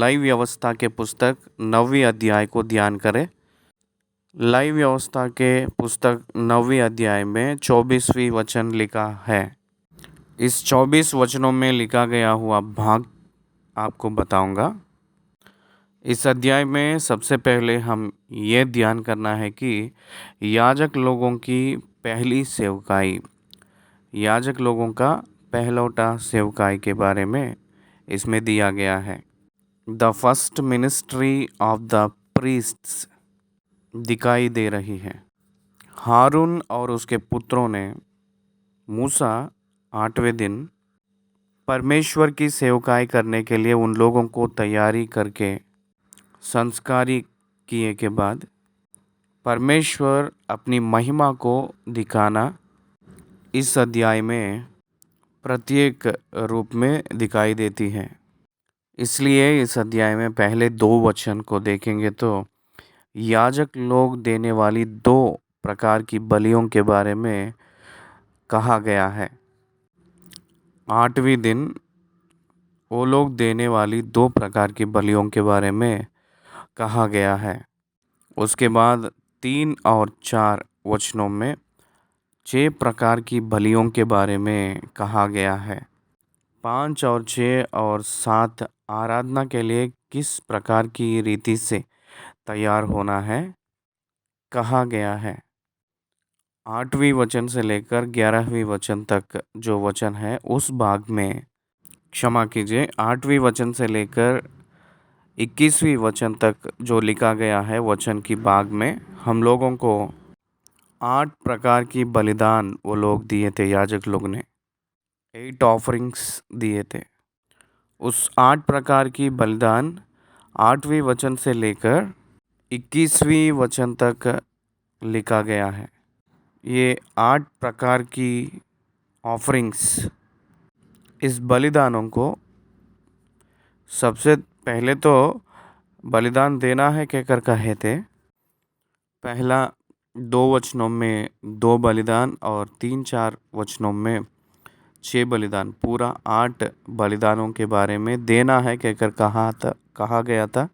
Live व्यवस्था के पुस्तक 9वीं अध्याय को ध्यान करें। लाइव व्यवस्था के पुस्तक 9वीं अध्याय में 24वीं वचन लिखा है। इस 24 वचनों में लिखा गया हुआ भाग आपको बताऊंगा। इस अध्याय में सबसे पहले हम ये ध्यान करना है कि याजक लोगों की पहली सेवकाई, याजक लोगों का पहलौटा सेवकाई के बारे में इसमें दिया गया है। The first ministry of the priests दिखाई दे रही है। हारून और उसके पुत्रों ने मूसा 8वें दिन परमेश्वर की सेवकाई करने के लिए उन लोगों को तैयारी करके संस्कारी किए के बाद परमेश्वर अपनी महिमा को दिखाना इस अध्याय में प्रत्येक रूप में दिखाई देती है। इसलिए इस अध्याय में पहले 2 वचन को देखेंगे तो याजक लोग देने वाली 2 प्रकार की बलियों के बारे में कहा गया है। 8वें दिन वो लोग देने वाली 2 प्रकार की बलियों के बारे में कहा गया है। उसके बाद 3 और 4 वचनों में 6 प्रकार की बलियों के बारे में कहा गया है। 5 और 6 और 7 आराधना के लिए किस प्रकार की रीति से तैयार होना है कहा गया है। 8वीं वचन से लेकर 11वीं वचन तक जो वचन है उस भाग में, क्षमा कीजिए, 8वीं वचन से लेकर 21वीं वचन तक जो लिखा गया है वचन की भाग में हम लोगों को 8 प्रकार की बलिदान वो लोग दिए थे। याजक लोग ने 8 ऑफरिंग्स दिए थे। उस 8 प्रकार की बलिदान 8वीं वचन से लेकर 21वीं वचन तक लिखा गया है। ये 8 प्रकार की ऑफरिंग्स, इस बलिदानों को सबसे पहले तो बलिदान देना है कहकर कहे थे। पहला 2 वचनों में 2 बलिदान और 3-4 वचनों में 6 बलिदान, पूरा 8 बलिदानों के बारे में देना है कहकर कहा गया था।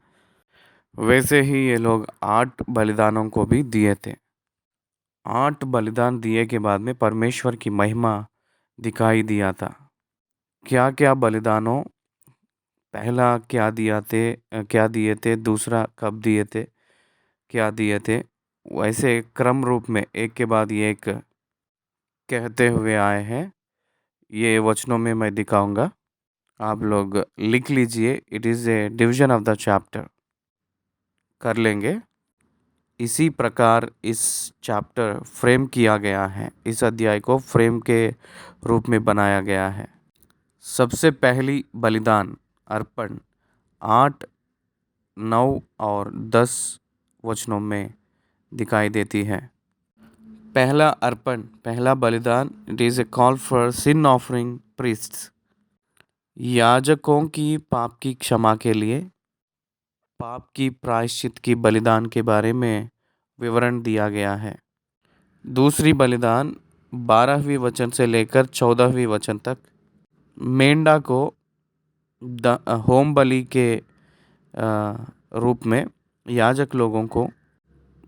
वैसे ही ये लोग 8 बलिदानों को भी दिए थे। 8 बलिदान दिए के बाद में परमेश्वर की महिमा दिखाई दिया था। क्या क्या बलिदानों, पहला क्या दिए थे, दूसरा कब दिए थे, क्या दिए थे, वैसे क्रम रूप में एक के बाद एक कहते हुए आए हैं। ये वचनों में मैं दिखाऊंगा, आप लोग लिख लीजिए। It is A division of the chapter कर लेंगे। इसी प्रकार इस चैप्टर फ्रेम किया गया है, इस अध्याय को फ्रेम के रूप में बनाया गया है। सबसे पहली बलिदान अर्पण 8, 9 और 10 वचनों में दिखाई देती है। पहला अर्पण, पहला बलिदान, it is a call for sin offering priests, याजकों की पाप की क्षमा के लिए पाप की प्रायश्चित की बलिदान के बारे में विवरण दिया गया है। दूसरी बलिदान 12वीं वचन से लेकर 14वीं वचन तक मेंढा को होम बलि के रूप में याजक लोगों को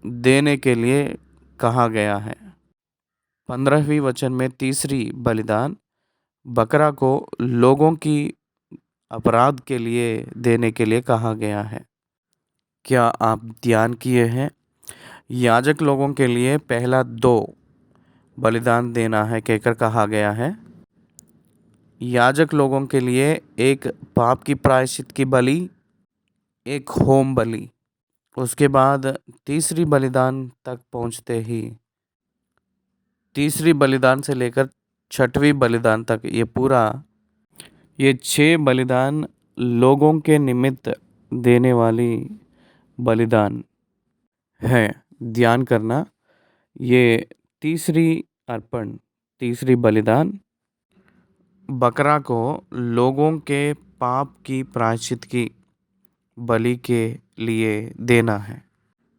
देने के लिए कहा गया है। 15वीं वचन में तीसरी बलिदान बकरा को लोगों की अपराध के लिए देने के लिए कहा गया है। क्या आप ध्यान किए हैं? याजक लोगों के लिए पहला 2 बलिदान देना है कहकर कहा गया है। याजक लोगों के लिए एक पाप की प्रायश्चित की बलि, एक होम बलि। उसके बाद तीसरी बलिदान तक पहुंचते ही, तीसरी बलिदान से लेकर 6वीं बलिदान तक ये 6 बलिदान लोगों के निमित्त देने वाली बलिदान है। ध्यान करना, ये तीसरी अर्पण, तीसरी बलिदान बकरा को लोगों के पाप की प्रायश्चित की बलि के लिए देना है।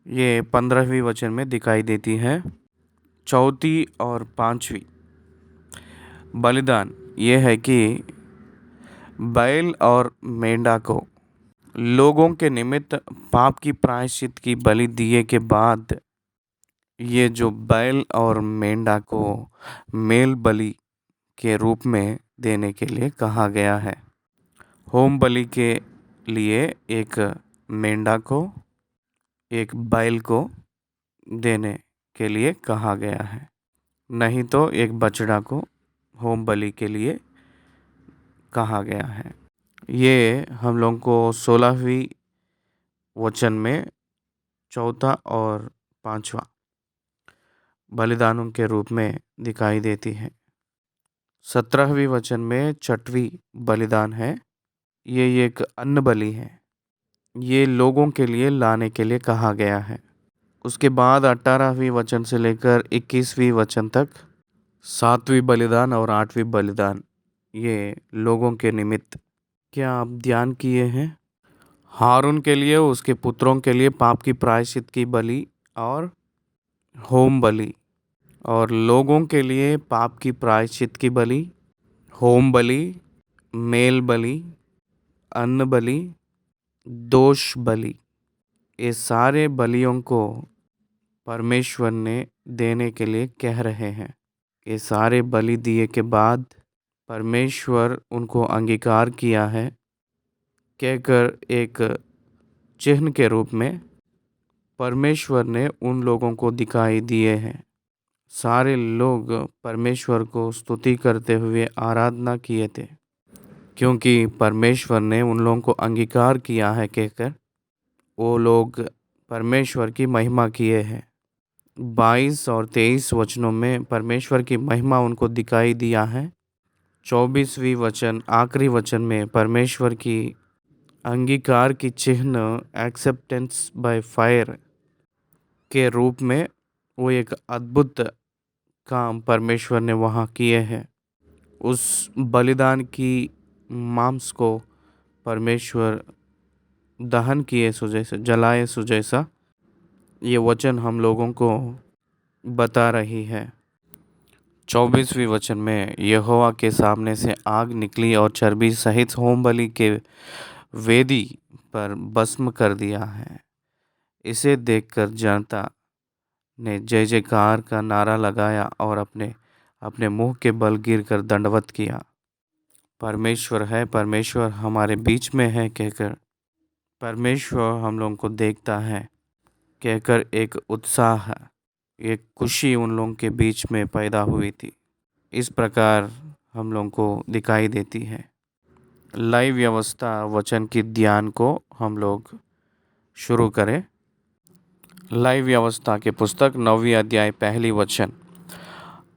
ये 15वीं वचन में दिखाई देती है। चौथी और 5वीं बलिदान ये है कि बैल और मेंढा को लोगों के निमित्त पाप की प्रायश्चित की बलि दिए के बाद ये जो बैल और मेंढा को मेल बलि के रूप में देने के लिए कहा गया है। होम बलि के लिए एक मेंढा को, एक बैल को देने के लिए कहा गया है, नहीं तो एक बछड़ा को होम बलि के लिए कहा गया है। ये हम लोग को 16वीं वचन में चौथा और पांचवा बलिदानों के रूप में दिखाई देती है। 17वीं वचन में छठवीं बलिदान है। ये एक अन्न बलि है। ये लोगों के लिए लाने के लिए कहा गया है। उसके बाद 18वीं वचन से लेकर 21वीं वचन तक 7वीं बलिदान और 8वीं बलिदान, ये लोगों के निमित्त। क्या आप ध्यान किए हैं? हारून के लिए, उसके पुत्रों के लिए पाप की प्रायश्चित की बलि और होम बलि, और लोगों के लिए पाप की प्रायश्चित की बलि, होम बलि, मेल बलि, अन्न बलि, दोष बलि। ये सारे बलियों को परमेश्वर ने देने के लिए कह रहे हैं। ये सारे बलि दिए के बाद परमेश्वर उनको अंगीकार किया है, कहकर एक चिन्ह के रूप में परमेश्वर ने उन लोगों को दिखाई दिए हैं। सारे लोग परमेश्वर को स्तुति करते हुए आराधना किए थे, क्योंकि परमेश्वर ने उन लोगों को अंगीकार किया है, कहकर वो लोग परमेश्वर की महिमा किए हैं। 22 और 23 वचनों में परमेश्वर की महिमा उनको दिखाई दिया है। 24वीं वचन, आखिरी वचन में परमेश्वर की अंगीकार की चिन्ह एक्सेप्टेंस बाय फायर के रूप में वो एक अद्भुत काम परमेश्वर ने वहाँ किए हैं। उस बलिदान की मांस को परमेश्वर दहन किए सो जैसे, जलाए सो जैसा, ये वचन हम लोगों को बता रही है। 24वीं वचन में यहोवा के सामने से आग निकली और चर्बी सहित होम बलि के वेदी पर भस्म कर दिया है। इसे देखकर जनता ने जय जयकार का नारा लगाया और अपने अपने मुंह के बल गिरकर दंडवत किया। परमेश्वर है, परमेश्वर हमारे बीच में है, कहकर परमेश्वर हम लोगों को देखता है, कहकर एक उत्साह, एक खुशी उन लोगों के बीच में पैदा हुई थी। इस प्रकार हम लोगों को दिखाई देती है। लाइव व्यवस्था वचन की ध्यान को हम लोग शुरू करें। लाइव व्यवस्था की पुस्तक 9वीं अध्याय पहली वचन।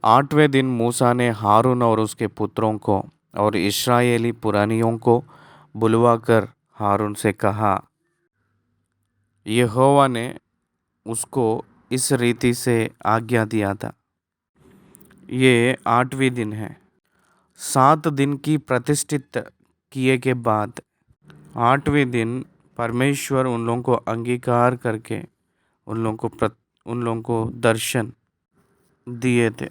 8वें दिन मूसा ने हारून और उसके पुत्रों को और इस्राएली पुरानियों को बुलवाकर हारून से कहा, यहोवा ने उसको इस रीति से आज्ञा दिया था। ये 8वीं दिन है। 7 दिन की प्रतिष्ठित किए के बाद 8वें दिन परमेश्वर उन लोगों को अंगीकार करके उन लोगों को दर्शन दिए थे।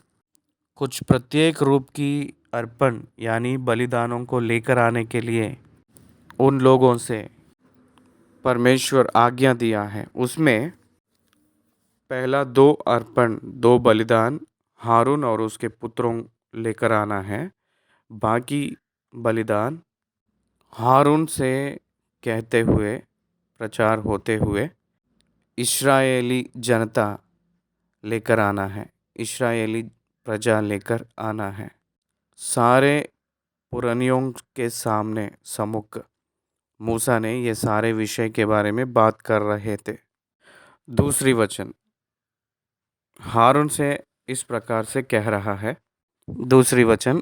कुछ प्रत्येक रूप की अर्पण यानी बलिदानों को लेकर आने के लिए उन लोगों से परमेश्वर आज्ञा दिया है। उसमें पहला 2 अर्पण, 2 बलिदान हारून और उसके पुत्रों लेकर आना है। बाकी बलिदान हारून से कहते हुए, प्रचार होते हुए इस्राएली जनता लेकर आना है, इस्राएली प्रजा लेकर आना है। सारे पुरानियों के सामने सम्मुख मूसा ने ये सारे विषय के बारे में बात कर रहे थे। दूसरी वचन हारून से इस प्रकार से कह रहा है। दूसरी वचन,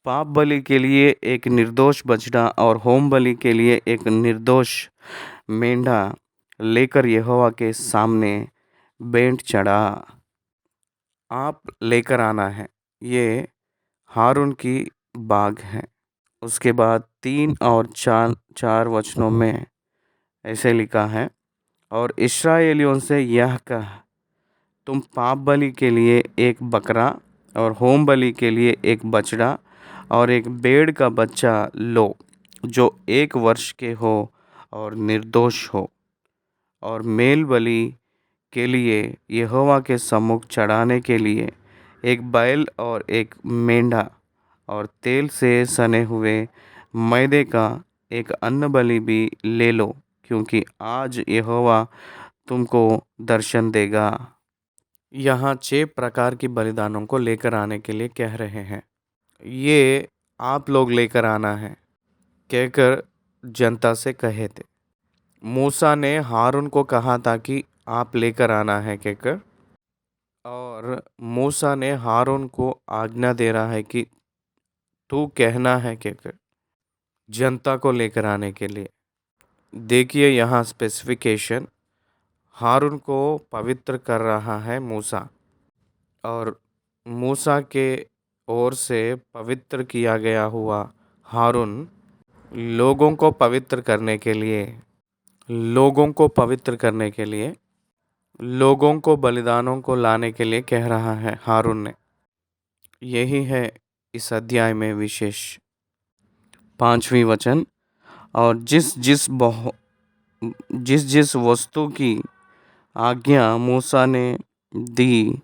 पाप बलि के लिए एक निर्दोष बछड़ा और होम बलि के लिए एक निर्दोष मेंढा लेकर यहोवा के सामने भेंट चढ़ा। आप लेकर आना है। ये हारून की बाग है। उसके बाद 3 और 4 वचनों में ऐसे लिखा है, और इस्राएलियों से यह कह, तुम पाप बलि के लिए एक बकरा और होम बलि के लिए एक बछड़ा और एक भेड़ का बच्चा लो, जो 1 वर्ष के हो और निर्दोष हो, और मेल बलि के लिए यहोवा के सम्मुख चढ़ाने के लिए एक बैल और एक मेंढा और तेल से सने हुए मैदे का एक अन्न बलि भी ले लो, क्योंकि आज यहोवा तुमको दर्शन देगा। यहाँ 6 प्रकार की बलिदानों को लेकर आने के लिए कह रहे हैं। ये आप लोग लेकर आना है कहकर जनता से कहे थे। मूसा ने हारून को कहा था कि आप लेकर आना है कहकर, और मूसा ने हारून को आज्ञा दे रहा है कि तू कहना है कहकर जनता को लेकर आने के लिए। देखिए यहाँ स्पेसिफिकेशन, हारून को पवित्र कर रहा है मूसा, और मूसा के ओर से पवित्र किया गया हुआ हारून लोगों को पवित्र करने के लिए, लोगों को पवित्र करने के लिए, लोगों को बलिदानों को लाने के लिए कह रहा है हारून ने। यही है इस अध्याय में विशेष। 5वीं वचन, और जिस जिस वस्तु की आज्ञा मूसा ने दी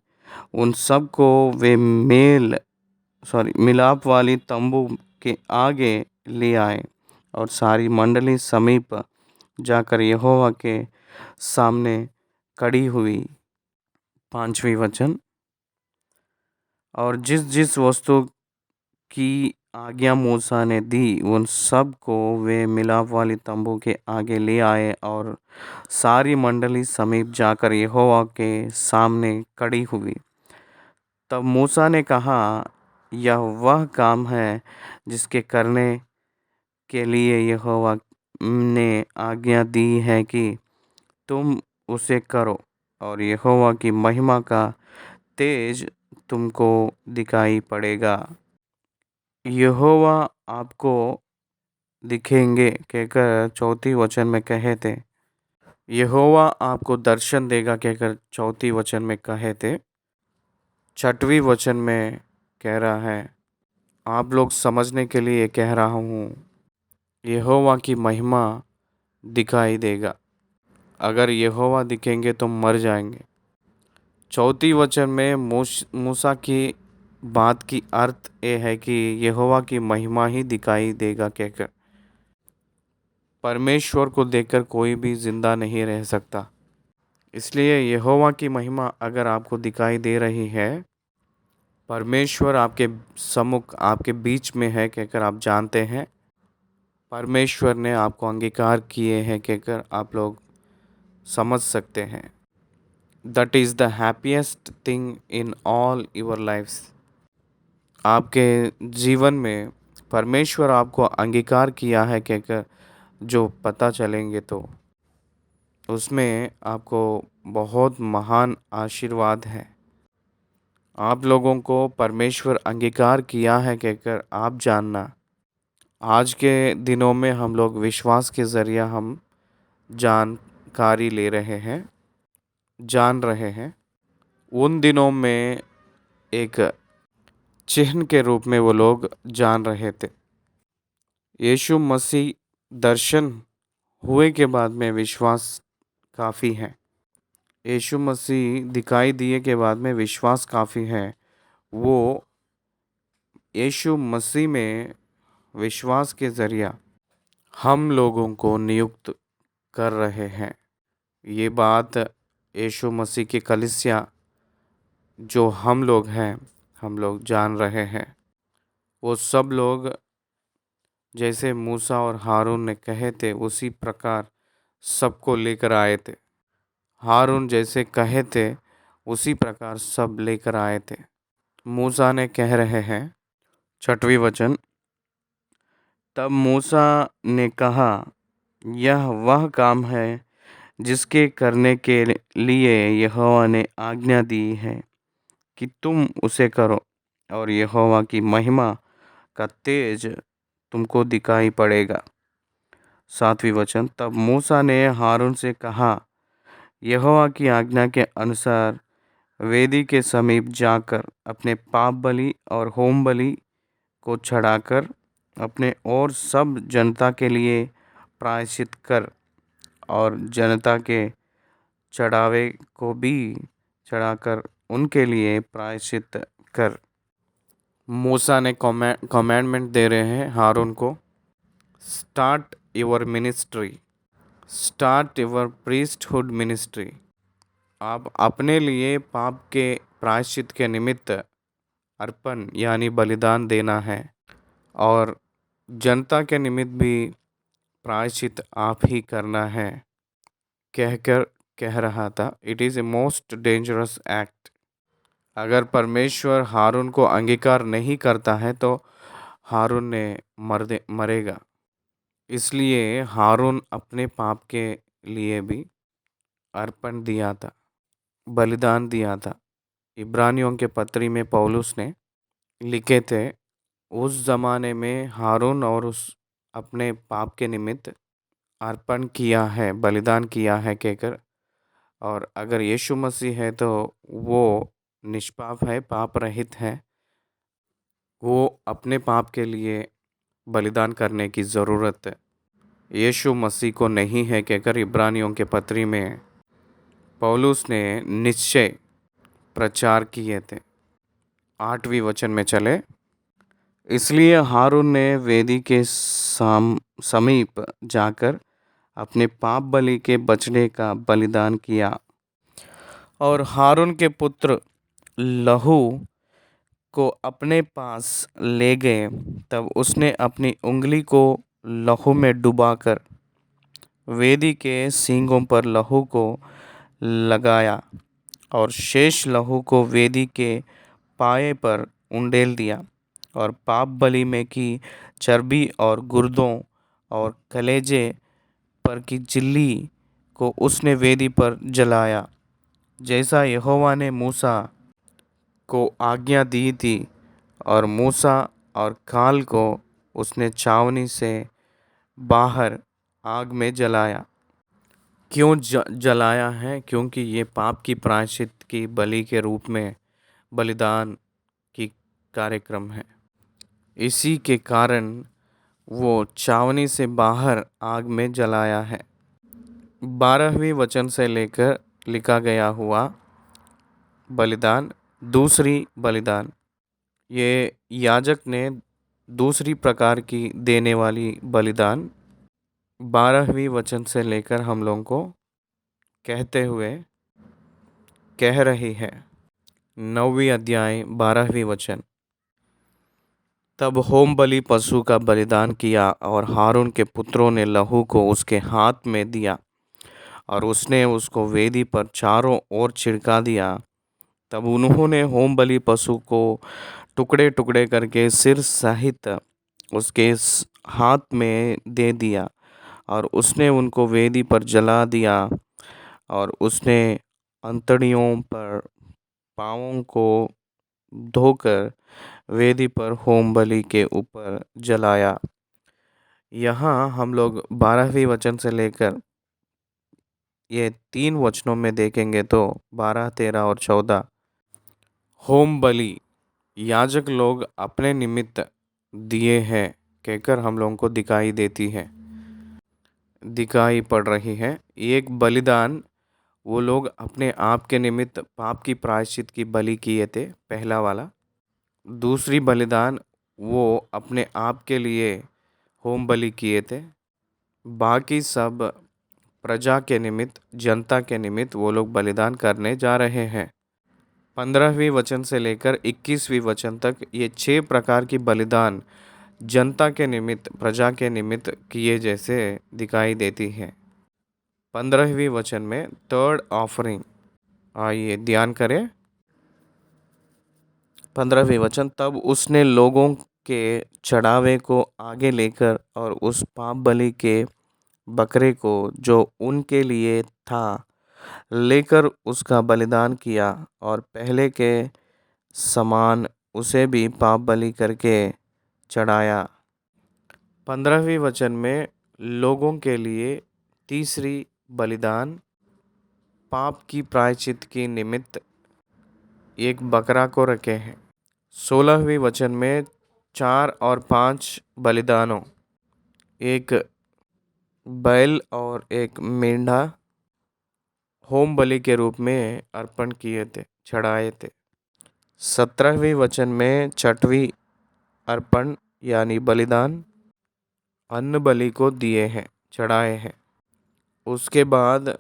उन सब को वे मिलाप वाली तंबू के आगे ले आए, और सारी मंडली समीप जाकर यहोवा के सामने खड़ी हुई। 5वीं वचन, और जिस जिस वस्तु की आज्ञा मूसा ने दी उन सब को वे मिलाप वाली तंबू के आगे ले आए, और सारी मंडली समीप जाकर यहोवा के सामने खड़ी हुई। तब मूसा ने कहा, यह वह काम है जिसके करने के लिए यहोवा ने आज्ञा दी है कि तुम उसे करो, और यहोवा की महिमा का तेज तुमको दिखाई पड़ेगा। यहोवा आपको दिखेंगे कहकर 4 वचन में कहे थे। यहोवा आपको दर्शन देगा कहकर 4 वचन में कहे थे। 6वीं वचन में कह रहा है, आप लोग समझने के लिए कह रहा हूँ, यहोवा की महिमा दिखाई देगा। अगर यहोवा दिखेंगे तो मर जाएंगे। 4 वचन में मूसा की बात की अर्थ ये है कि यहोवा की महिमा ही दिखाई देगा कहकर। परमेश्वर को देखकर कोई भी जिंदा नहीं रह सकता, इसलिए यहोवा की महिमा अगर आपको दिखाई दे रही है, परमेश्वर आपके सम्मुख आपके बीच में है कहकर आप जानते हैं, परमेश्वर ने आपको अंगीकार किए हैं कहकर आप लोग समझ सकते हैं। That is the happiest thing in all your lifes. आपके जीवन में परमेश्वर आपको अंगीकार किया है कहकर जो पता चलेंगे तो उसमें आपको बहुत महान आशीर्वाद है। आप लोगों को परमेश्वर अंगीकार किया है कहकर आप जानना। आज के दिनों में हम लोग विश्वास के ज़रिए हम जानकारी ले रहे हैं, जान रहे हैं। उन दिनों में एक चिन्ह के रूप में वो लोग जान रहे थे। यीशु मसीह दर्शन हुए के बाद में विश्वास काफ़ी है। यीशु मसीह दिखाई दिए के बाद में विश्वास काफ़ी है। वो यीशु मसीह में विश्वास के ज़रिया हम लोगों को नियुक्त कर रहे हैं। ये बात यीशु मसीह की कलीसिया जो हम लोग हैं, हम लोग जान रहे हैं। वो सब लोग जैसे मूसा और हारून ने कहे थे उसी प्रकार सबको लेकर आए थे। हारून जैसे कहे थे उसी प्रकार सब लेकर आए थे। मूसा ने कह रहे हैं 6वीं वचन, तब मूसा ने कहा, यह वह काम है जिसके करने के लिए यहोवा ने आज्ञा दी है कि तुम उसे करो, और यहोवा की महिमा का तेज तुमको दिखाई पड़ेगा। 7वीं वचन, तब मूसा ने हारून से कहा, यहोवा की आज्ञा के अनुसार वेदी के समीप जाकर अपने पाप बलि और होम बलि को चढ़ाकर अपने और सब जनता के लिए प्रायश्चित कर, और जनता के चढ़ावे को भी चढ़ाकर उनके लिए प्रायश्चित कर। मूसा ने कमांडमेंट दे रहे हैं हारून को, start your ministry, start your priesthood ministry. आप अपने लिए पाप के प्रायश्चित के निमित्त अर्पण यानी बलिदान देना है, और जनता के निमित्त भी प्रायश्चित आप ही करना है, कहकर कह रहा था। It is a most dangerous act. अगर परमेश्वर हारून को अंगीकार नहीं करता है तो हारून ने मरेगा। इसलिए हारून अपने पाप के लिए भी अर्पण दिया था, बलिदान दिया था। इब्रानियों के पत्री में पौलुस ने लिखे थे, उस ज़माने में हारून और उस अपने पाप के निमित्त अर्पण किया है, बलिदान किया है कहकर। और अगर यीशु मसीह है तो वो निष्पाप है, पाप रहित है। वो अपने पाप के लिए बलिदान करने की ज़रूरत यीशु मसीह को नहीं है कहकर इब्रानियों के पत्री में पौलुस ने निश्चय प्रचार किए थे। 8वें वचन में चले। इसलिए हारून ने वेदी के समीप जाकर अपने पाप बलि के बछड़े का बलिदान किया, और हारून के पुत्र लहू को अपने पास ले गए। तब उसने अपनी उंगली को लहू में डुबाकर वेदी के सींगों पर लहू को लगाया, और शेष लहू को वेदी के पाए पर उंडेल दिया, और पाप बलि में की चर्बी और गुर्दों और कलेजे पर की चिल्ली को उसने वेदी पर जलाया, जैसा यहोवा ने मूसा को आज्ञा दी थी। और मूसा और काल को उसने छावनी से बाहर आग में जलाया। क्यों जलाया है? क्योंकि ये पाप की प्रायश्चित की बलि के रूप में बलिदान की कार्यक्रम है। इसी के कारण वो छावनी से बाहर आग में जलाया है। 12वें वचन से लेकर लिखा गया हुआ बलिदान, दूसरी बलिदान, ये याजक ने दूसरी प्रकार की देने वाली बलिदान 12वें वचन से लेकर हम लोगों को कहते हुए कह रही है। 9वीं अध्याय 12वें वचन। तब होम बलि पशु का बलिदान किया, और हारून के पुत्रों ने लहू को उसके हाथ में दिया, और उसने उसको वेदी पर चारों ओर छिड़का दिया। तब उन्होंने होम बलि पशु को टुकड़े टुकड़े करके सिर सहित उसके हाथ में दे दिया, और उसने उनको वेदी पर जला दिया। और उसने अंतड़ियों पर पाँवों को धोकर वेदी पर होम बलि के ऊपर जलाया। यहाँ हम लोग 12वें वचन से लेकर ये 3 वचनों में देखेंगे तो 12, 13 और 14 होम बलि याजक लोग अपने निमित्त दिए हैं कहकर हम लोगों को दिखाई पड़ रही है। एक बलिदान वो लोग अपने आप के निमित्त पाप की प्रायश्चित की बलि किए थे, पहला वाला। दूसरी बलिदान वो अपने आप के लिए होम बलि किए थे। बाकी सब प्रजा के निमित्त, जनता के निमित्त वो लोग बलिदान करने जा रहे हैं। 15वें वचन से लेकर 21वें वचन तक ये 6 प्रकार की बलिदान जनता के निमित्त, प्रजा के निमित्त किए जैसे दिखाई देती है। 15वें वचन में थर्ड ऑफरिंग, आइए ध्यान करें। 15वें वचन। तब उसने लोगों के चढ़ावे को आगे लेकर और उस पाप बलि के बकरे को जो उनके लिए था लेकर उसका बलिदान किया, और पहले के समान उसे भी पाप बलि करके चढ़ाया। 15वें वचन में लोगों के लिए तीसरी बलिदान पाप की प्रायश्चित के निमित्त एक बकरा को रखे हैं। 16वें वचन में 4 और 5 बलिदानों, एक बैल और एक मेंढा होम बलि के रूप में अर्पण किए थे, चढ़ाए थे। 17वें वचन में छठवीं अर्पण यानी बलिदान अन्न बलि को दिए हैं, चढ़ाए हैं। उसके बाद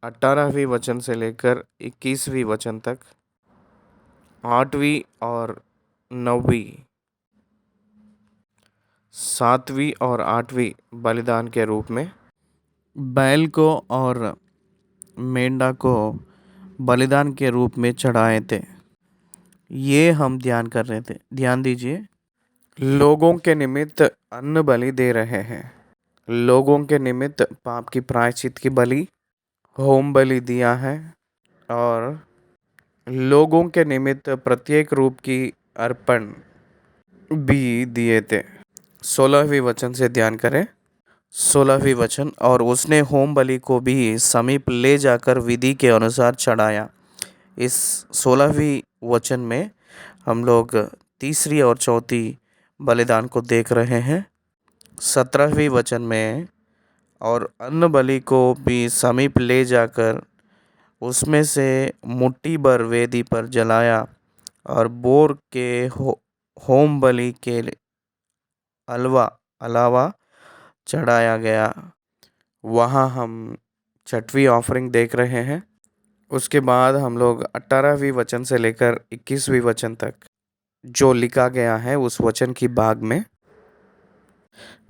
18वें वचन से लेकर 21वें वचन तक 8वीं और 9वीं, 7वीं और 8वीं बलिदान के रूप में बैल को और मेंढा को बलिदान के रूप में चढ़ाए थे। ये हम ध्यान कर रहे थे, ध्यान दीजिए। लोगों के निमित्त अन्न बलि दे रहे हैं, लोगों के निमित्त पाप की प्रायश्चित की बलि होम बलि दिया है, और लोगों के निमित्त प्रत्येक रूप की अर्पण भी दिए थे। 16वीं वचन से ध्यान करें। 16वीं वचन, और उसने होम बलि को भी समीप ले जाकर विधि के अनुसार चढ़ाया। इस 16वीं वचन में हम लोग तीसरी और चौथी बलिदान को देख रहे हैं। 17वीं वचन में, और अन्न बलि को भी समीप ले जाकर उसमें से मुट्ठी भर वेदी पर जलाया, और बोर के होम बलि के अलावा चढ़ाया गया। वहाँ हम छठवीं ऑफरिंग देख रहे हैं। उसके बाद हम लोग 18वीं वचन से लेकर 21वीं वचन तक जो लिखा गया है उस वचन की भाग में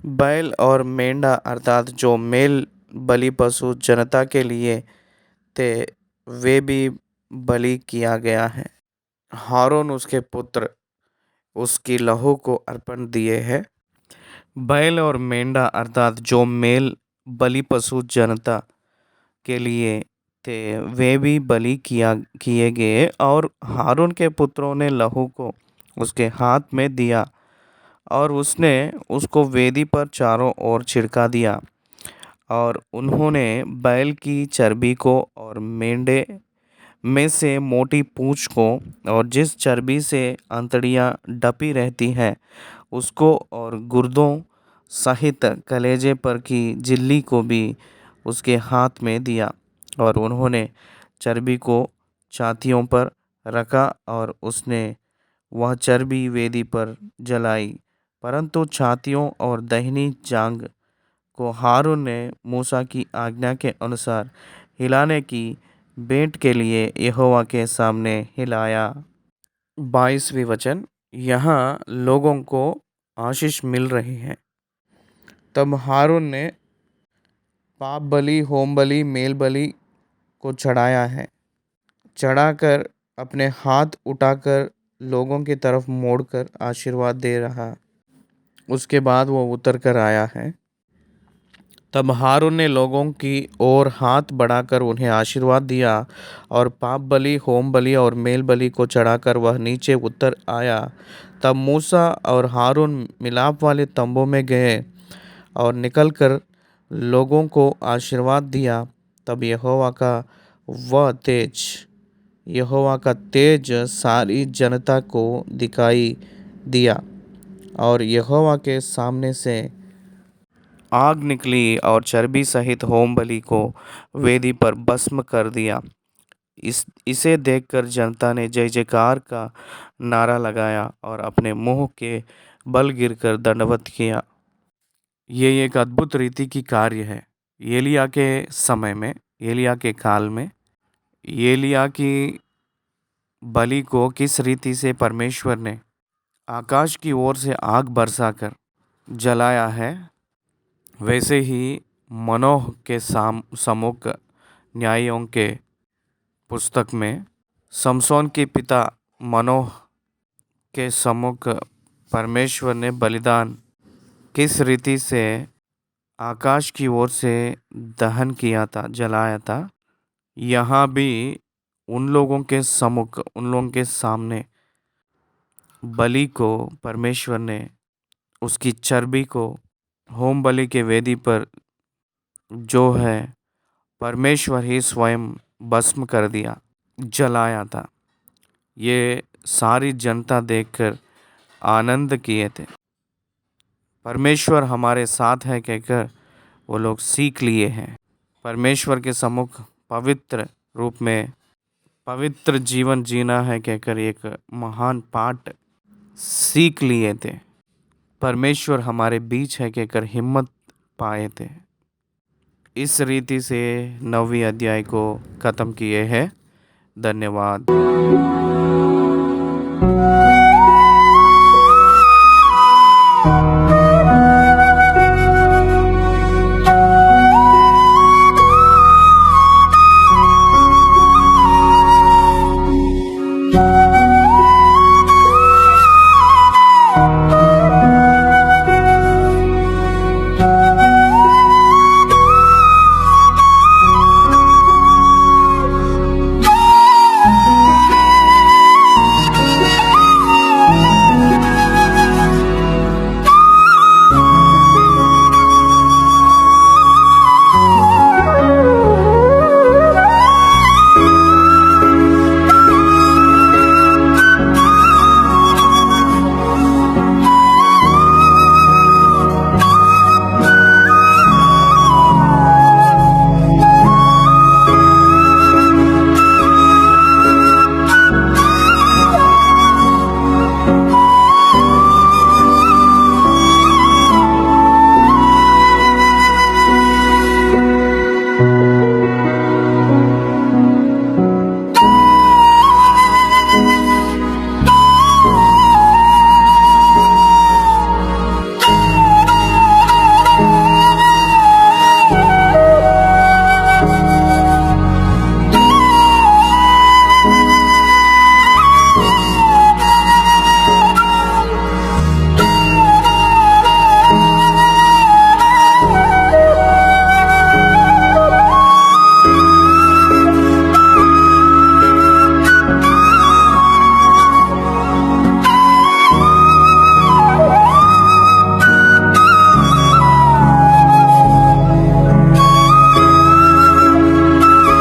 बैल और मेंढा अर्थात जो मेल बलि पशु जनता के लिए थे वे भी बलि किया गया है। हारून उसके पुत्र उसकी लहू को अर्पण दिए हैं। बैल और मेंढा अर्थात जो मेल बलि पशु जनता के लिए थे वे भी बलि किए गए, और हारून के पुत्रों ने लहू को उसके हाथ में दिया और उसने उसको वेदी पर चारों ओर छिड़का दिया। और उन्होंने बैल की चर्बी को और मेंढे में से मोटी पूंछ को और जिस चर्बी से अंतड़ियाँ डपी रहती हैं उसको, और गुर्दों सहित कलेजे पर की झिल्ली को भी उसके हाथ में दिया। और उन्होंने चर्बी को छातियों पर रखा और उसने वह चर्बी वेदी पर जलाई, परंतु छातियों और दाहिनी जांघ को हारून ने मूसा की आज्ञा के अनुसार हिलाने की भेंट के लिए यहोवा के सामने हिलाया। 22वीं वचन, यहाँ लोगों को आशीष मिल रही है। तब हारून ने पाप बलि, होम बलि, मेल बलि को चढ़ाया है। चढ़ाकर अपने हाथ उठाकर लोगों की तरफ मोड़कर आशीर्वाद दे रहा। उसके बाद वो उतर कर आया है। तब हारून ने लोगों की ओर हाथ बढ़ाकर उन्हें आशीर्वाद दिया, और पाप बलि, होम बलि और मेल बलि को चढ़ाकर वह नीचे उतर आया। तब मूसा और हारून मिलाप वाले तंबू में गए और निकलकर लोगों को आशीर्वाद दिया। तब यहोवा का तेज सारी जनता को दिखाई दिया, और यहोवा के सामने से आग निकली और चर्बी सहित होम बलि को वेदी पर भस्म कर दिया। इसे देखकर जनता ने जय जयकार का नारा लगाया और अपने मुंह के बल गिरकर दंडवत किया। ये एक अद्भुत रीति की कार्य है। एलिया के समय में, एलिया के काल में एलिया की बलि को किस रीति से परमेश्वर ने आकाश की ओर से आग बरसाकर जलाया है, वैसे ही मनोह के सम्मुख न्यायों के पुस्तक में समसोन के पिता मनोह के सम्मुख परमेश्वर ने बलिदान किस रीति से आकाश की ओर से दहन किया था, जलाया था। यहाँ भी उन लोगों के सम्मुख, उन लोगों के सामने बलि को परमेश्वर ने उसकी चर्बी को होम बलि के वेदी पर जो है परमेश्वर ही स्वयं भस्म कर दिया, जलाया था। ये सारी जनता देखकर आनंद किए थे। परमेश्वर हमारे साथ है कहकर वो लोग सीख लिए हैं। परमेश्वर के सम्मुख पवित्र रूप में पवित्र जीवन जीना है कहकर एक महान पाठ सीख लिए थे। परमेश्वर हमारे बीच है कहकर हिम्मत पाए थे। इस रीति से 9वीं अध्याय को ख़त्म किए हैं। धन्यवाद।